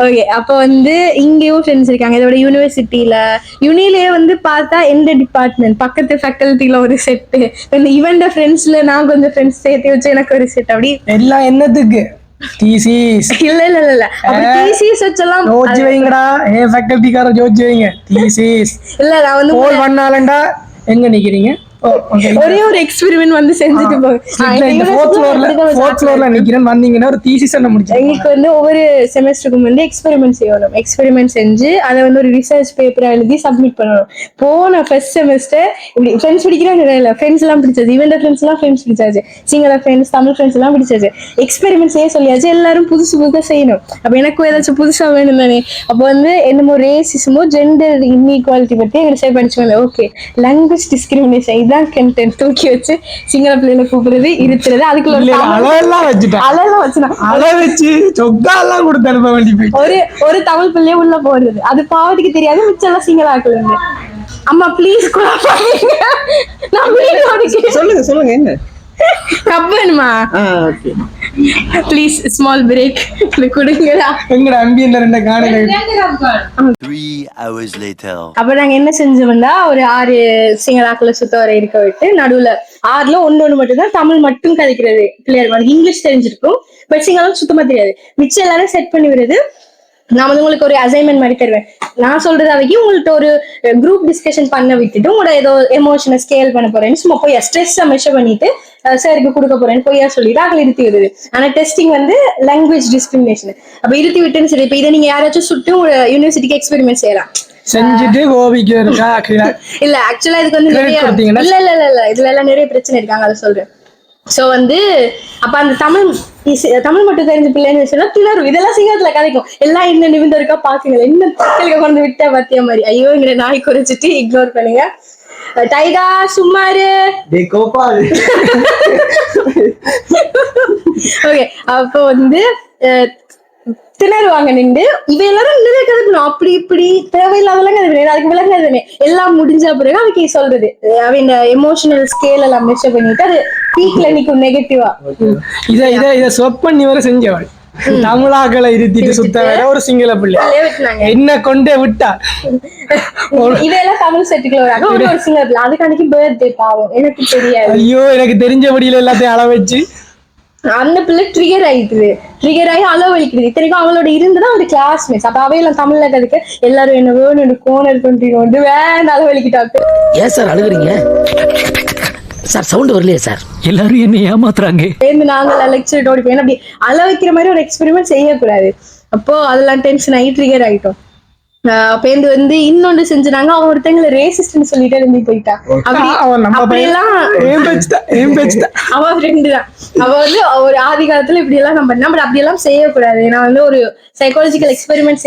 Okay, அப்ப வந்து இங்கேயும் ஃப்ரெண்ட்ஸ் இருக்காங்க. இதோட யூனிலேயே வந்து பார்த்தா எந்த டிபார்ட்மெண்ட் பக்கத்து ஃபேக்கல்ட்டில ஒரு செட்டு, இந்த இவெண்ட் ஃப்ரெண்ட்ஸ்ல நான் கொஞ்சம் ஃப்ரெண்ட்ஸ் சேர்த்து வச்சு எனக்கு ஒரு செட். அப்படி எல்லாம் என்னத்துக்கு தீசிஸ் இல்ல இல்ல இல்ல இல்ல அப்படி தீசிஸ் வச்செல்லாம் ஜோதிச்சு வைங்கடா. ஏன் ஃபேக்கல்ட்டிக்கார ஜோதிச்சு வைங்க. தீசிஸ் இல்ல, நான் வந்து போல் பண்ணாலண்டா எங்க நிக்கிறீங்க? ஒரே ஒரு எக்ஸ்பெரிமெண்ட் வந்து செஞ்சுட்டு வந்தீங்கன்னா ஒரு தீசிஸ் என்ன முடிச்சு. எங்களுக்கு வந்து ஒவ்வொரு செமஸ்டருக்கும் வந்து எக்ஸ்பெரிமெண்ட் செய்யணும். எக்ஸ்பெரிமெண்ட் செஞ்சு அதை வந்து ஒரு ரிசர்ச் பேப்பரா எழுதி சப்மிட் பண்ணணும். போன ஃபர்ஸ்ட் செமஸ்டர் இப்படி ஃப்ரெண்ட்ஸ் பிடிக்கிறாங்க இல்ல, ஃப்ரெண்ட்ஸ் எல்லாம் பிடிச்சாச்சு, இவெண்ட் ஃப்ரெண்ட்ஸ் எல்லாம் ஃப்ரெண்ட்ஸ் பிடிச்சாச்சு, சிங்கள ஃப்ரெண்ட்ஸ் தமிழ் ஃப்ரெண்ட்ஸ் எல்லாம் பிடிச்சாச்சு. எக்ஸ்பெரிமெண்ட் செய்ய சொல்லியாச்சு, எல்லாரும் புதுசு புதுசாக செய்யணும். அப்ப எனக்கும் ஏதாச்சும் புதுசா வேணும் தானே. அப்போ வந்து என்னமோ ரேசிசமோ ஜெண்டர் இன்இக்வாலிட்டி பத்தி எங்களுக்கு படிச்சுக்கோங்க. ஓகே, லாங்குவேஜ் டிஸ்கிரிமினேஷன் இதான் கண்டென்ட். தூக்கி வச்சு சிங்கள பிள்ளைகளை கூப்பிடுறது, இருத்துறது, அதுக்குள்ள அளவெல்லாம் வச்சு சொக்காலாம் கொடுத்து அனுப்ப வேண்டி ஒரு தமிழ் பிள்ளைய உள்ள போடுறது, அது பாவத்துக்கு தெரியாது. மிச்சம் எல்லாம் சிங்கள ஆக்கல. அம்மா ப்ளீஸ் சொல்லுங்க சொல்லுங்க என்ன கப் வேணுமா? ப்ளீஸ் ஸ்மால் பிரேக் கொடுங்கடா. எங்கட அம்பியன்ல ரெண்டு காணல. 3 hours later. அப்ப நாங்க என்ன செஞ்சோம்னா, ஒரு 6 சிங்களாக்குள்ள சுத்த வர இருக்க விட்டு நடுவுல 6ல ஒண்ணு மட்டும் தான் தமிழ் மட்டும் கதைக்கிறது பிள்ளையர் வந்து இங்கிலீஷ் தெரிஞ்சிருக்கும், பட் சிங்களாம் சுத்தமா தெரியாது. மிச்சம் எல்லாரும் செட் பண்ணி விடுறது. நான் வந்து உங்களுக்கு ஒரு அசைன்மெண்ட் மாதிரி தருவேன். நான் சொல்றது அவைக்கு உங்கள்ட்ட ஒரு குரூப் டிஸ்கஷன் பண்ண விட்டுட்டு உங்களோட ஏதோ எமோஷனை ஸ்கேல் பண்ண போறேன்னு சும்மா போய் ஸ்ட்ரெஸ்ஸை மெஷர் பண்ணிட்டு சாருக்கு கொடுக்க போறேன்னு பொய்யா சொல்லிட்டு அங்கே இருத்தி விடுது. ஆனா டெஸ்டிங் வந்து லாங்குவேஜ் டிஸ்கிரிமினேஷன். அப்ப இருத்தி விட்டுன்னு சரி, இப்ப இதை நீங்க யாராச்சும் சுட்டு யூனிவர்சிட்டிக்கு எக்ஸ்பெரிமெண்ட் செய்யலாம். செஞ்சுட்டு கோபிக்கு இல்ல ஆக்சுவலா இதுக்கு வந்து நிறைய இல்ல இல்ல இல்ல இல்ல இதுல எல்லாம் நிறைய பிரச்சனை இருக்காங்க, அதை சொல்றேன். சோ வந்து அப்ப அந்த தமிழ் மட்டும் தெரிஞ்ச பிள்ளைன்னு சொன்னா திணறும். இதெல்லாம் சிங்கத்துல கதைக்கும். எல்லாம் என்ன நிமிந்தம் இருக்கா பாக்குங்க, என்ன பக்கலுக்கு கொண்டு விட்டா பாத்தியா மாதிரி. ஐயோ இங்க நாய் குறைச்சிட்டு இக்னோர் பண்ணுங்க. டைகா சும்மாரு. ஓகே, அப்போ வந்து திணறுவாங்க நின்று. இவ எல்லாரும் நிறைய கதைக்கணும், அப்படி இப்படி தேவையில்லாதெல்லாம் கதைக்கணும். அதுக்கு விளங்காதுமே எல்லாம் முடிஞ்ச பிறகு அதுக்கு சொல்றது அவன் எமோஷனல் ஸ்கேல் எல்லாம் மெஷர் பண்ணிட்டு அது பீக்ல நிக்கும் நெகட்டிவா. இதை ஸ்வப் பண்ணி வர செஞ்சவள் தமிழாக்களை இருத்திட்டு சுத்த வேற ஒரு சிங்கள பிள்ளை என்ன கொண்டே விட்டா. இதெல்லாம் தமிழ் செட்டுக்குள்ள வராங்க. ஒரு சிங்கள பிள்ளை அதுக்கு அன்னைக்கு பர்த்டே பாவம் எனக்கு தெரியாது. ஐயோ எனக்கு தெரிஞ்சபடியில எல்லாத்தையும் அள வச்சு அந்த பிள்ளை ட்ரிகர் ஆகி அளவழிக்கிறது. இத்தனைக்கும் அவளோட இருந்துதான் ஒரு கிளாஸ்மேட்ஸ். அப்ப அவையெல்லாம் தமிழ்ல கதைக்க எல்லாரும் என்ன வேணும் கோனர் கொண்டு வந்து வேன் அளவழிக்கிட்டாங்க. ஏன் சார் அழுகுறீங்க சார்? சவுண்ட் வரலையே சார்? எல்லாரும் என்ன ஏமாத்துறாங்க. நாங்க லெக்சர் ஓடி போய் அப்படி அளவைக்கிற மாதிரி ஒரு எக்ஸ்பெரிமெண்ட் செய்யக்கூடாது. அப்போ அதெல்லாம் டென்ஷன் ஆகி ட்ரிகர் ஆகிட்டோம். பேருந்து வந்து இன்னொன்று செஞ்சுனாங்க. அவன் ஒருத்தங்களை ரேசிஸ்ட்னு சொல்லிட்டு இருந்து போயிட்டா. அப்படியெல்லாம் அவன் ஃப்ரெண்டு தான். அவ வந்து ஒரு ஆதி காலத்துல இப்படி எல்லாம் நம்ம பண்ணா, பட் அப்படியெல்லாம் செய்யக்கூடாது. ஏன்னா வந்து ஒரு சைக்காலஜிக்கல் எக்ஸ்பெரிமெண்ட்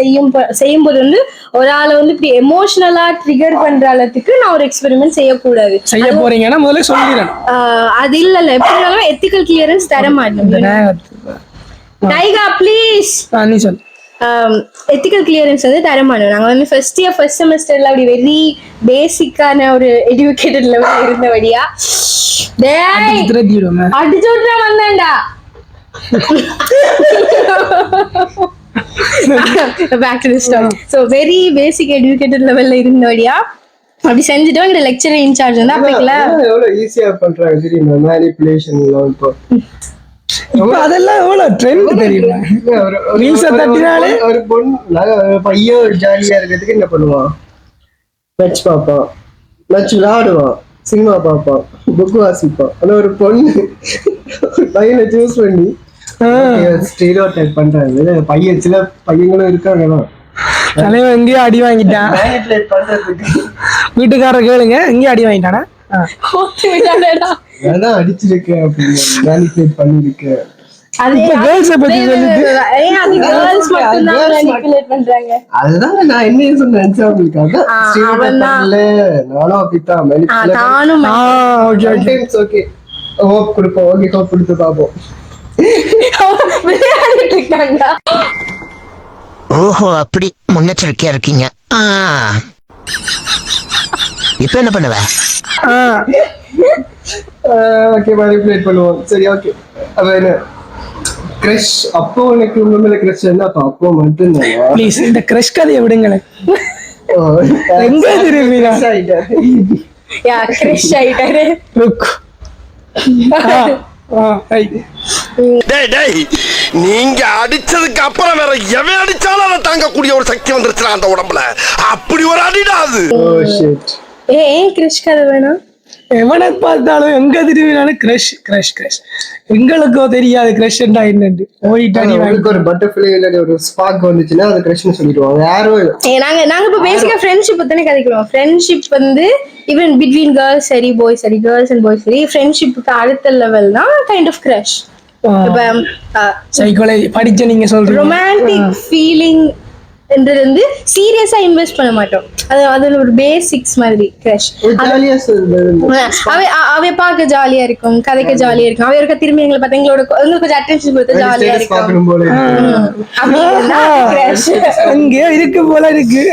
செய்யும்போது வந்து ஒரு ஆளை வந்து இப்படி எமோஷனலா ட்ரிகர் பண்ற அளவுக்கு நான் ஒரு எக்ஸ்பெரிமெண்ட் செய்யக்கூடாது. செய்ய போறீங்கன்னா முதல்ல சொல்லிடுறேன். அது இல்ல எப்படி இருந்தாலும் எத்திக்கல் கிளியரன்ஸ் தர மாட்டோம். டைகா ப்ளீஸ் நீ சொல். எத்திக்கல் கிளியரன்ஸ் வந்து தரமாட்டோம். நாங்க வந்து ஃபர்ஸ்ட் செமஸ்டர்ல அப்படி வெரி பேசிக்கான ஒரு எஜுகேட்டட் லெவல் இருந்தபடியா அடிச்சு விட்டுறா வந்தேன்டா. Back to the story. So very basic educated லெவல்ல இருந்தபடியா அப்படி செஞ்சுட்டோம். எங்க லெக்சரர் இன்சார்ஜ் வந்து அப்பல எவ்வளவு ஈஸியா பண்றாங்க தெரியுமா மேனிபுலேஷன் எல்லாம். இப்ப அதெல்லாம் எவ்வளவு ட்ரெண்ட் தெரியுமா? ஒரு பொண்ணு பையன் ஜாலியா இருக்கிறதுக்கு என்ன பண்ணுவான்? மேட்ச் பார்ப்பான், மேட்ச் விளையாடுவான், சினிமா பார்ப்பான், புக் வாசிப்பான். ஆனா ஒரு பொண்ணு பையனை சூஸ் பண்ணி ஸ்டீரியோடைப் பண்றாங்க. பையன் சில பையங்களும் இருக்காங்க தலைவன் எங்கேயும் அடி வாங்கிட்டான். பண்றதுக்கு வீட்டுக்காரர் கேளுங்க, எங்கேயும் அடி வாங்கிட்டானா அடிச்சிருக்கேன் அப்படின்னு பண்ணிருக்கேன். அதுதான் நான் என்ன சொன்னேன் உங்களுக்கு. நானும் அப்படித்தான் ஹோப் கொடுப்போம். ஓகே ஹோப் கொடுத்து பாப்போம். ஓஹோ அப்படி முன்னெச்சரிக்கையா இருக்கீங்க. இப்ப என்ன பண்ணுவ? ஓகே மேனிபுலேட் பண்ணுவோம். சரி ஓகே. அப்ப என்ன கிரஷ் அப்போ உனக்கு உங்க மேல கிரஷ் இருந்தா அப்போ மட்டும்தான். ப்ளீஸ் இந்த கிரஷ் கதையை விடுங்களேன். எங்க திரும்பினா யா கிரஷ் ஆயிட்டாரு. லுக் நீங்க அடிச்சதுக்கு அப்புறம் வேற எவன் அடிச்சாலும் அதை தாங்கக்கூடிய ஒரு சக்தி வந்துருச்சு அந்த உடம்புல. அப்படி ஒரு அடிடாது. ஏன் கிரஷ் கதை வேணும்? எவனை பார்த்தாலும் எங்க திரும்பினாலும் கிரஷ் கிரஷ் கிரஷ். எங்களுக்கோ தெரியாது கிரஷ் என்னன்னு. ஒரு பட்டர்ஃப்ளை இல்ல ஒரு ஸ்பார்க் வந்துச்சுன்னா அது கிரஷ்னு சொல்லிடுவாங்க. யாரோ நாங்க இப்ப பேசிக்கா ஃப்ரெண்ட்ஷிப் தானே கதைக்கிறோம். ஃப்ரெண்ட்ஷிப் வந்து ஈவன் பிட்வீன் கேர்ள்ஸ் சரி பாய்ஸ் சரி கேர்ள்ஸ் அண்ட் பாய்ஸ் சரி ஃப்ரெண்ட்ஷிப்புக்கு அடுத்த லெவல் தான் கைண்ட் ஆஃப் கிரஷ். சைக்காலஜி படிச்ச நீங்க சொல்றீங்க ரொமான்டிக் ஃபீலிங் என்றது வந்து சீரியஸா இன்வெஸ்ட் பண்ண மாட்டோம். அது ஒரு பேசிக்ஸ் மாதிரி கிரஷ். அவைய பார்க்க ஜாலியா இருக்கும், கதைக்க ஜாலியா இருக்கும். அவைய இருக்க திரும்பி எங்களை பார்த்தா எங்களுக்கு கொஞ்சம் அட்டென்ஷன் கொடுத்து ஜாலியா இருக்கும். அங்கே இருக்கு போல இருக்கு.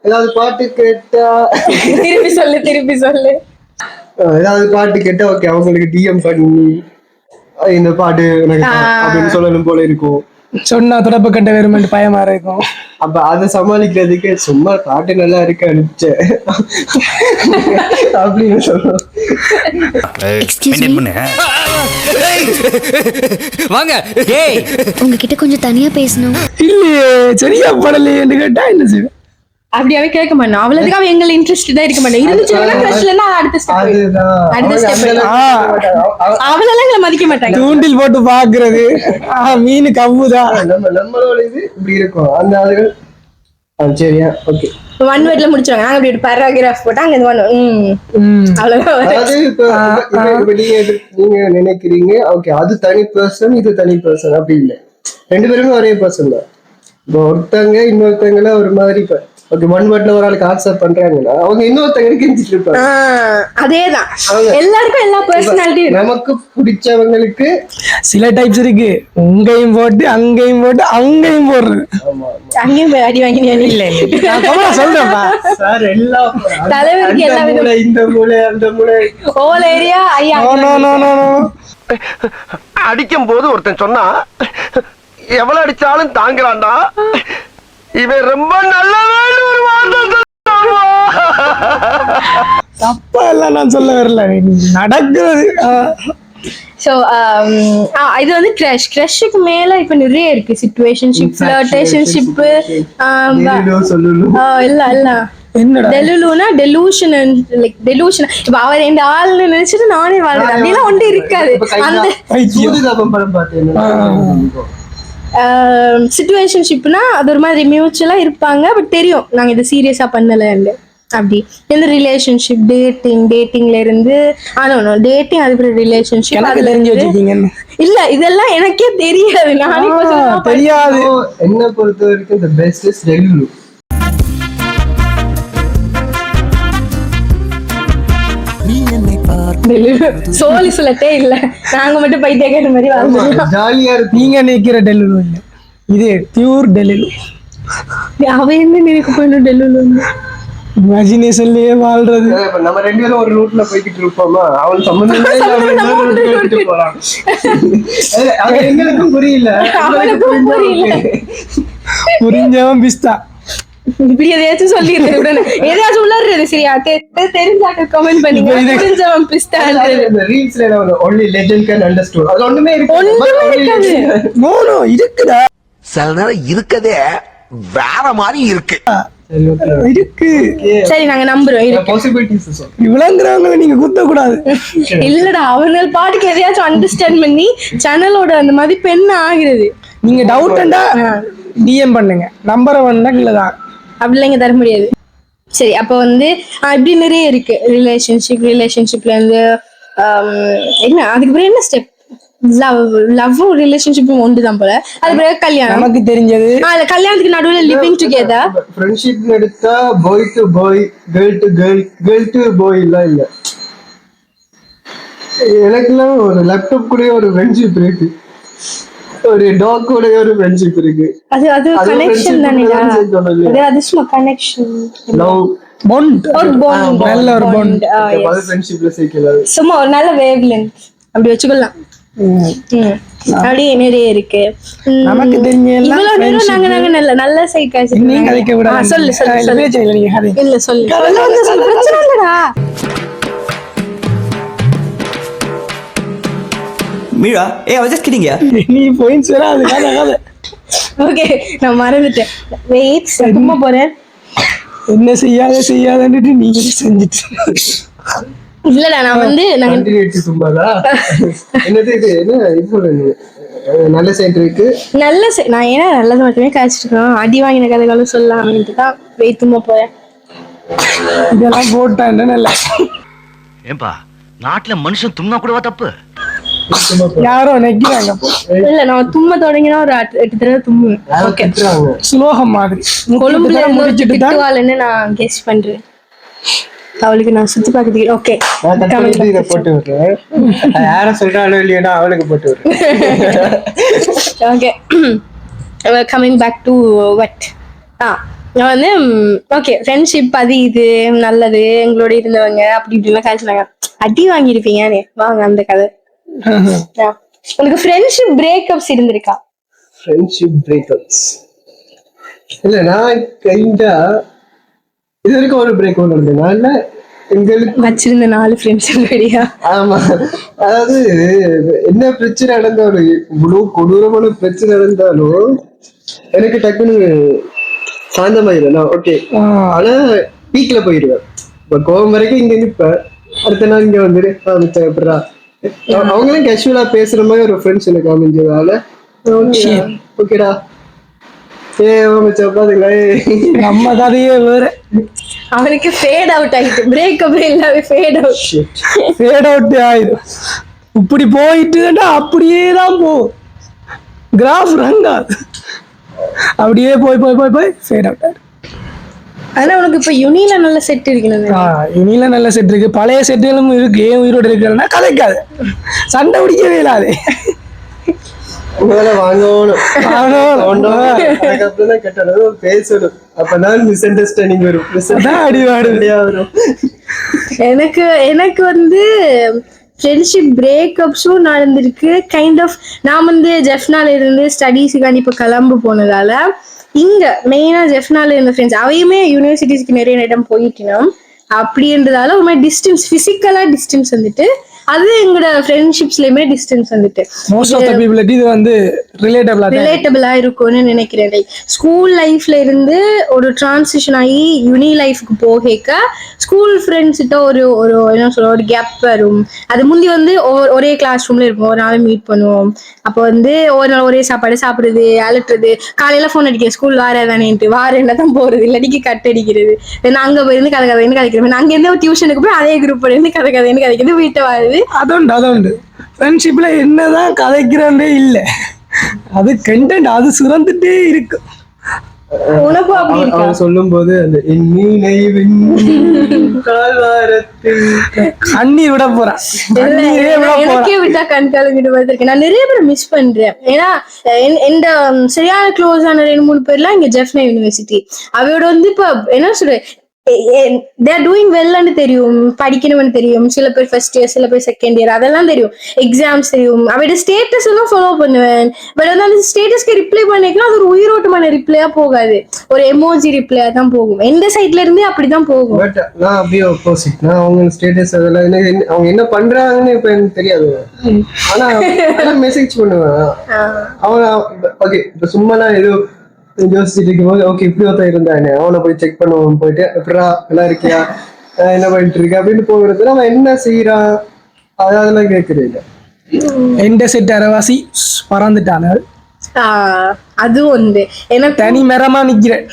ஏதாவது பாட்டு கேட்டா திருப்பி சொல்லு ஏதாவது பாட்டு கேட்டா ஓகே அவங்களுக்கு டிஎம் பண்ணி இந்த பாட்டு அப்படின்னு சொல்லணும் போல இருக்கும். சொன்னா தொடப்பு கட்ட வேறுமென்று பயமா இருக்கும். அப்ப அதை சமாளிக்கிறதுக்கு சும்மா பாட்டு நல்லா இருக்கு அனுப்பிச்ச அப்படின்னு சொல்றோம். வாங்க உங்ககிட்ட கொஞ்சம் தனியா பேசணும். இல்லையே சரியா படலையேன்னு கேட்டா என்ன செய்வேன்? அப்படியாவே கேட்க மாட்டோம். அவ்வளவுக்கு அவன் எங்களை இன்ட்ரெஸ்டா இருக்க மாட்டேன். இருந்துச்சுன்னா அடுத்த ஸ்டெப் அவளெல்லாம் எங்களை மதிக்க மாட்டாங்க. தூண்டில் போட்டு பாக்குறது மீன் கவ்வுதான். நம்மளோட இது இப்படி இருக்கும் அந்த ஆளுகள். சரியா ஓகே ஒன் வேர்ட்ல முடிச்சாங்க. நாங்க அப்படி ஒரு பேராகிராஃப் போட்டா அங்க அவ்வளவுதான். அதாவது இப்ப நீங்க நினைக்கிறீங்க ஓகே அது தனி பர்சன் இது தனி பர்சன் அப்படி இல்லை. ரெண்டு பேருமே ஒரே பர்சன் தான். இப்போ ஒருத்தங்க இன்னொருத்தங்கள ஒரு மாதிரி ஓகே ஒன் வேர்ட்ல ஒரு ஆளுக்கு ஆன்சர் பண்றாங்கன்னா அவங்க இன்னொருத்தங்க கெஞ்சிட்டு இருப்பாங்க. அதேதான் எல்லாருக்கும் எல்லா பர்சனாலிட்டி. நமக்கு பிடிச்சவங்களுக்கு சில டைப்ஸ் இருக்கு. உங்கையும் போட்டு அங்கேயும் போட்டு அங்கேயும் போடுறது. அங்கேயும் அடி வாங்கினியா? இல்ல சொல்றேன்ப்பா சார் எல்லா தலைவருக்கு எல்லா இந்த மூளை அந்த மூளை ஹோல் ஏரியா ஐயா அடிக்கும் போது ஒருத்தன் சொன்னா எவ்வளவு அடிச்சாலும் தாங்குறான்டா இவன் ரொம்ப நல்லவன் ஒரு வார்த்தை. தப்பா எல்லாம் நான் சொல்ல வரல நடக்குது. சோ இது வந்து கிரஷ்க்கு மேல இப்ப நிறைய இருக்கு. சிச்சுவேஷன்ஷிப், ஃப்ளர்டேஷன்ஷிப், இல்ல என்னடா டெலுலுனா டெலூஷன் லைக் டெலூஷன். இப்ப அவர் எந்த ஆள்னு நினைச்சிட்டு நானே வாழ்றேன் அப்படிலாம் ஒன்று இருக்காது. அந்த படம் பார்த்தேன். சிச்சுவேஷன்ஷிப்னா அது ஒரு மாதிரி மியூச்சுவலா இருப்பாங்க. பட் தெரியும் நாங்க இது சீரியஸா பண்ணல அப்படி. இந்த ரிலேஷன்ஷிப் டேட்டிங்ல இருந்து டேட்டிங் அதுக்கு ரிலேஷன்ஷிப் அதுல இருந்து இல்ல இதெல்லாம் எனக்கே தெரியாது. நானே தெரியாது. என்ன பொறுத்த வரைக்கும் the best is டெலுலு. சோலி சொல்லட்டே இல்ல. நாங்க மட்டும் பைத்தியக்கார மாதிரி வாழ்ந்துட்டோம். ஜாலியா இருக்கு. நீங்க நினைக்கிற டெல்லுலு இல்ல, இது பியூர் டெல்லுலு. அவ என்ன நினைக்க போயிடும் டெல்லுலு இமேஜினேஷன்லயே வாழ்றது. நம்ம ரெண்டு பேரும் ஒரு ரூட்ல போய்கிட்டு இருப்போமா, அவன் சம்பந்தமே இல்லாம போறான். அது எங்களுக்கும் புரியல, புரிஞ்சவன் பிஸ்தா. இப்படி எதையாச்சும் சொல்லிடுறது உடனே எதையாச்சும் உள்ளாடுறது. சரியா தெரிஞ்சாக்க கமெண்ட் பண்ணீங்க. புரிஞ்சவன் பிஸ்தா ரீல்ஸ்ல only legend can understand. அது ஒண்ணுமே இருக்காது. நோ இருக்குடா. சில நேரம் இருக்கதே வேற மாதிரி இருக்கு. இருக்கு. சரி நாங்க நம்புறோம். பாசிபிலிட்டிஸ் விளங்குறவங்க நீங்க குத்த கூடாது. இல்லடா அவங்க பாட்டுக்கு எதையாச்சும் அண்டர்ஸ்டாண்ட் பண்ணி சேனலோட அந்த மாதிரி பெண் ஆகிறது. நீங்க டவுட்ண்டா டிஎம் பண்ணுங்க. நம்பரை வேணா இல்லதான் அப்படிலாம் இங்க தர முடியாது. சரி அப்ப வந்து இப்படி நிறைய இருக்கு. ரிலேஷன்ஷிப்ல இருந்து என்ன அதுக்கு பிறகு என்ன ஸ்டெப்? லவ்வும் ரிலேஷன்ஷிப்பும் ஒன்றுதான் போல. அது பிறகு கல்யாணம். நமக்கு தெரிஞ்சது கல்யாணத்துக்கு நடுவுல லிவிங் டுகெதர். ஃப்ரெண்ட்ஷிப் எடுத்தா boy to boy, girl to girl, girl to boy எல்லாம் இல்ல. எனக்குலாம் ஒரு லேப்டாப் கூட ஒரு ஃப்ரெண்ட்ஷிப் இருக்கு, ஒரு டாக் கூட ஒரு ஃப்ரெண்ட்ஷிப் இருக்கு. அது கனெக்ஷன் தானேடா. அது சும்மா கனெக்ஷன், லவ், பாண்ட், ஒரு பாண்ட், நல்ல ஒரு பாண்ட். அது ஃப்ரெண்ட்ஷிப்ல சேர்க்கல. சும்மா ஒரு நல்ல வேவ் லென்த் அப்படி வெச்சுக்கலாம். அப்படியே நிறைய இருக்கு. நமக்கு தெரிஞ்ச எல்லாம் இவ்வளவு நேரம் நாங்க நல்ல சைட் நீங்க கதைக்க விடாதீங்க. சொல்லு பேச்சை இல்லை, நீங்க கதை. இல்ல சொல்லு பிரச்சனை இல்லடா. Meera I was just kidding yeah. நீ போயின்னு சொல்ல அது கதை கதை. ஓகே நான் மறந்துட்டேன். வெயிட் சும்மா போறேன். என்ன செய்யாதன்னுட்டு நீங்க செஞ்சுட்டு இல்லடா நான் வந்து கண்டினியூட்டி சும்மாதா என்னது இது என்ன இப்போ நல்ல சைட் இருக்கு நான் ஏன்னா நல்லது மட்டுமே காய்ச்சிருக்கோம். அடி வாங்கின கதைகளும் சொல்லலாம் அப்படின்ட்டு தான் வெயிட் சும்மா போறேன். இதெல்லாம் போட்டான் நல்லா. ஏன்பா நாட்டுல மனுஷன் தும்னா கூடவா தப்பு? யாரோ நெக்கிறாங்க. இல்ல நான் தும்ம தொடங்கினா ஒரு 8 தடவை தும்முவேன். ஓகே சுலோகம் மாதிரி கொழும்புல முடிச்சிட்டு தான் திட்டுவாள்னு நான் கெஸ் பண்றேன். அவளுக்கு நான் சுத்தி பார்க்கறதுக்கு ஓகே இதை போட்டு விடுறேன். யார சொல்றானோ இல்லையா அவளுக்கு போட்டு விடுறேன். ஓகே கமிங் பேக் டு வட் நான் வந்து ஓகே ஃப்ரெண்ட்ஷிப் அது இது நல்லது எங்களோட இருந்தவங்க அப்படி இப்படிலாம் காய்ச்சினாங்க. அடி வாங்கியிருப்பீங்க வாங்க அந்த கதை. உனக்கு ஃப்ரெண்ட்ஷிப் பிரேக்கப்ஸ் இருந்திருக்கா? ஃப்ரெண்ட்ஷிப் பிரேக்கப்ஸ் இல்ல நான் கைண்டா இது வரைக்கும் ஒரு பிரேக் நடந்ததுனால எங்களுக்கு வச்சிருந்த 4 ஃப்ரெண்ட்ஷிப் ரெடியா? ஆமா அதாவது என்ன பிரச்சனை நடந்தாலும் இவ்வளவு கொடூரமான பிரச்சனை நடந்தாலும் எனக்கு டக்குன்னு சாந்தமாயிடும். ஓகே ஆனா பீக்ல போயிடுவேன். இப்ப கோவம் வரைக்கும் இங்க நிப்பேன். அடுத்த நாள் இங்க வந்துரு எப்படா அவங்களும் கேஷுவலா பேசுற மாதிரி ஒரு ஃப்ரெண்ட்ஸ் எனக்கு அமைஞ்சதால ஓகேடா நம்ம கதையே வேற. அவனுக்கு ஃபேட் அவுட் ஆயிட்டு பிரேக்கப் இல்லாம ஃபேட் அவுட் ஆயிடும். இப்படி போயிட்டுன்னா அப்படியே தான் போகும். கிராஃப் ரங்காது அப்படியே போய் போய் போய் போய் ஃபேட் அவுட் ஆயிடும். ஆனா உனக்கு இப்ப யுனில நல்ல செட் இருக்கு. யுனில நல்ல செட் இருக்கு. பழைய செட்டுகளும் இருக்கு. ஏன் உயிரோடு இருக்கிறன்னா கதைக்காது, சண்டை பிடிக்கவே இல்லாது. பேசணும் அப்பதான் மிஸ் அண்டர்ஸ்டாண்டிங் வரும். எனக்கு வந்து ஃப்ரெண்ட்ஷிப் பிரேக்கப்ஸும் நடந்திருக்கு. கைண்ட் ஆஃப் நான் வந்து ஜெஃப்னால இருந்து ஸ்டடீஸுக்காண்டி இப்போ கிளம்பு போனதால இங்க மெயினா ஜெஃப்னால இருந்த ஃப்ரெண்ட்ஸ் அவையுமே யூனிவர்சிட்டிஸ்க்கு நிறைய இடம் போயிட்டோம். அப்படின்றதால ஒரு மாதிரி டிஸ்டன்ஸ் பிசிக்கலா டிஸ்டன்ஸ் வந்துட்டு அது எங்களோட ஃப்ரெண்ட்ஷிப்ஸ்லயுமே டிஸ்டன்ஸ் வந்துட்டு மோஸ்ட் ஆஃப் தி பீப்பிள் இது வந்து ரிலேட்டபிளா இருக்கும்னு நினைக்கிறேன். லைக் ஸ்கூல் லைஃப்ல இருந்து ஒரு டிரான்சிஷன் ஆகி யுனி லைஃப்க்கு போக ஸ்கூல் ஃப்ரெண்ட்ஸ் கிட்ட ஒரு என்ன சொல்ற ஒரு கேப் வரும். அது முந்தி வந்து ஒரே கிளாஸ் ரூம்ல இருக்கும், ஒரு நாள் மீட் பண்ணுவோம். அப்போ வந்து ஒரு நாள் ஒரே சாப்பாடு சாப்பிடுறது, அலட்டுறது, காலையில ஃபோன் அடிக்க ஸ்கூல் வாரதானேன்ட்டு வாரேன்னா தான் போறது, இல்லாட்டிக்கு கட் அடிக்கிறது. அங்க போயிருந்து கதைன்னு கதைக்கிறேன். அங்க இருந்து டியூஷனுக்கு போய் அதே குரூப் இருந்து கதைன்னு கதைக்கிறது, வீட்டை வாருது. அதுண்டு ஃப்ரெண்ட்ஷிப்ல என்னதான் கதைக்கிறே இல்ல, அது கண்டென்ட் அது சுரந்துட்டே இருக்கு. சொல்லும் போது அந்த கண்ணீர் விட போறேன். எனக்கே விட்டா கண்கால விட இருக்கேன். நான் நிறைய பேர் மிஸ் பண்றேன். ஏன்னா எந்த சரியான க்ளோஸ் ஆன 2-3 பேர்லாம் இங்க ஜெஃப்னா யூனிவர்சிட்டி அவையோட வந்து இப்ப என்ன சொல்றேன் they're doing well-ன்னு தெரியும், படிக்கணும்னு தெரியும். சில பேர் ஃபர்ஸ்ட் இயர், சில பேர் செகண்ட் இயர், அதெல்லாம் தெரியும். எக்ஸாம்ஸ் தெரியும். அவட ஸ்டேட்டஸ் எல்லாம் ஃபாலோ பண்ணுவேன். பட் வந்து அந்த ஸ்டேட்டஸ்க்கு ரிப்ளை பண்ணிக்கலாம், அது ஒரு உயிரோட்டமான ரிப்ளையா போகாது, ஒரு எமோஜி ரிப்ளையா தான் போகும். எந்த சைட்ல இருந்தே அப்படிதான் போகும். பட் நான் அப்படியே ஆப்போசிட். நான் அவங்க ஸ்டேட்டஸ் அதெல்லாம் அவங்க என்ன பண்றாங்கன்னு இப்ப எனக்கு தெரியாது. ஆனா மெசேஜ் பண்ணுவேன். அவங்க ஓகே இப்ப சும்மா நான் ஏதோ யோசிச்சுட்டு இருக்கும்போது ஓகே இப்படி ஒருத்தன் இருந்தானே அவனை போய் செக் பண்ணுவோம், போயிட்டு எப்படா நல்லா இருக்கியா, என்ன பண்ணிட்டு இருக்க அப்படின்னு போகிறது. அவன் என்ன செய்யறான் அதெல்லாம் கேட்கறது இல்லை. எந்த செட் அரவாசி பறந்துட்டான அது ஒன்று எனக்கு தனி மரமா நிக்கிறேன்.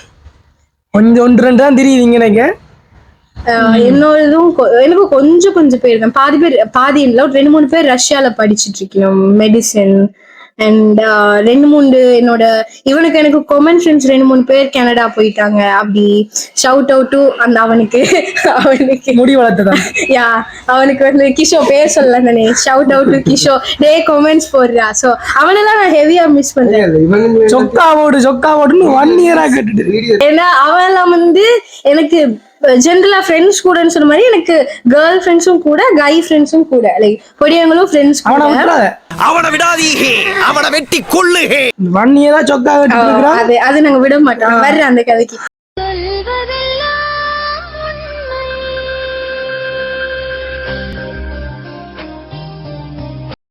கொஞ்சம் 1-2 தான் தெரியுது எனக்கு. என்னோடதும் எனக்கு கொஞ்சம் பேர் தான். பாதி இல்லை, ஒரு 2-3 பேர் ரஷ்யால படிச்சுட்டு இருக்கணும் மெடிசன். அண்ட் 2-3 என்னோட இவனுக்கு எனக்கு காமன் ஃப்ரெண்ட்ஸ் 2-3 பேர் கனடா போயிட்டாங்க. அப்படி ஷவுட் அவுட் டு அந்த அவனுக்கு முடி வளர்த்ததான் யா அவனுக்கு வந்து கிஷோ பேர் சொல்ல தானே, ஷவுட் அவுட் டு கிஷோ டே கமெண்ட்ஸ் போடுறா. ஸோ அவனெல்லாம் நான் ஹெவியா மிஸ் பண்றேன். சொக்காவோடுன்னு 1 இயரா கேட்டுட்டு. ஏன்னா அவெல்லாம் வந்து எனக்கு ஜென்ரலா ஃப்ரெண்ட்ஸ் கூடன்னு சொன்ன மாதிரி எனக்கு கேர்ள் ஃப்ரெண்ட்ஸும் கூட கை ஃப்ரெண்ட்ஸும் கூட லைக் பொடியவங்களும் ஃப்ரெண்ட்ஸ் அவனை கூட விட்டுறாத. அவனை விடாதீங்க, அவனை வெட்டி கொள்ளுங்க. 1 இயரா சொக்கா கட்டிட்டு இருக்கிறான். அது நாங்க விட மாட்டோம். வர்ற அந்த கதைக்கு